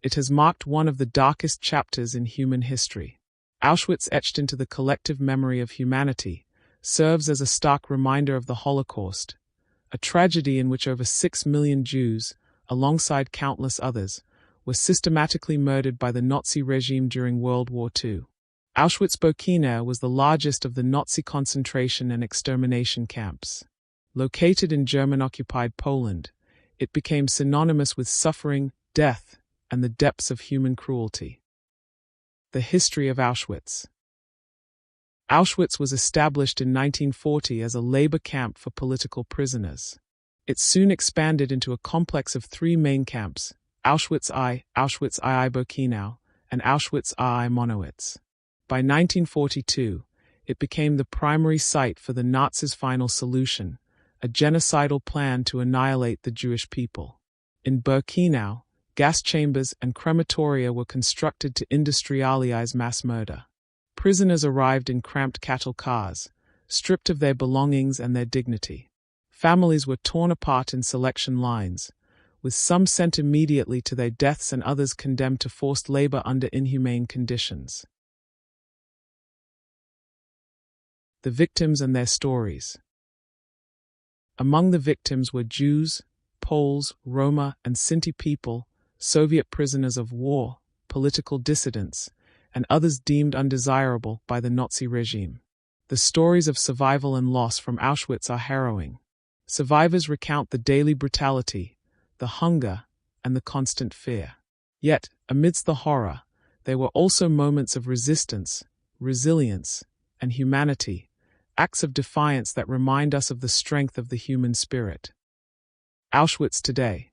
It has marked one of the darkest chapters in human history. Auschwitz, etched into the collective memory of humanity, serves as a stark reminder of the Holocaust, a tragedy in which over 6 million Jews, alongside countless others, were systematically murdered by the Nazi regime during World War II. Auschwitz-Birkenau was the largest of the Nazi concentration and extermination camps. Located in German-occupied Poland, it became synonymous with suffering, death, and the depths of human cruelty. The history of Auschwitz. Auschwitz was established in 1940 as a labor camp for political prisoners. It soon expanded into a complex of 3 main camps: Auschwitz I, Auschwitz II-Birkenau, and Auschwitz II-Monowitz. By 1942, it became the primary site for the Nazis' final solution, a genocidal plan to annihilate the Jewish people. In Birkenau, gas chambers and crematoria were constructed to industrialize mass murder. Prisoners arrived in cramped cattle cars, stripped of their belongings and their dignity. Families were torn apart in selection lines, with some sent immediately to their deaths and others condemned to forced labor under inhumane conditions. The victims and their stories. Among the victims were Jews, Poles, Roma, and Sinti people, Soviet prisoners of war, political dissidents, and others deemed undesirable by the Nazi regime. The stories of survival and loss from Auschwitz are harrowing. Survivors recount the daily brutality, the hunger, and the constant fear. Yet, amidst the horror, there were also moments of resistance, resilience, and humanity, acts of defiance that remind us of the strength of the human spirit. Auschwitz today.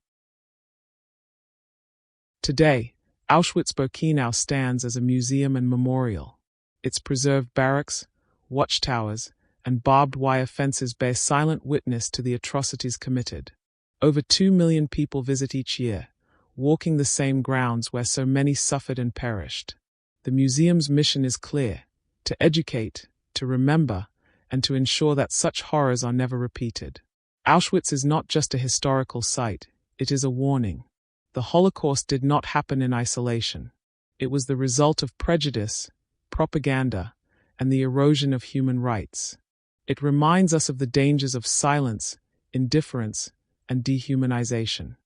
Today, Auschwitz-Birkenau stands as a museum and memorial. Its preserved barracks, watchtowers, and barbed wire fences bear silent witness to the atrocities committed. Over 2 million people visit each year, walking the same grounds where so many suffered and perished. The museum's mission is clear: to educate, to remember, and to ensure that such horrors are never repeated. Auschwitz is not just a historical site, it is a warning. The Holocaust did not happen in isolation. It was the result of prejudice, propaganda, and the erosion of human rights. It reminds us of the dangers of silence, indifference, and dehumanization.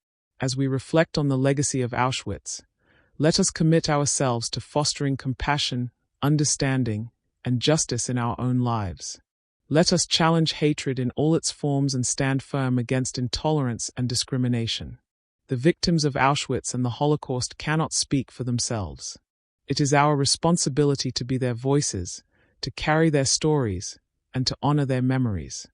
As we reflect on the legacy of Auschwitz, let us commit ourselves to fostering compassion, understanding, and justice in our own lives. Let us challenge hatred in all its forms and stand firm against intolerance and discrimination. The victims of Auschwitz and the Holocaust cannot speak for themselves. It is our responsibility to be their voices, to carry their stories, and to honor their memories.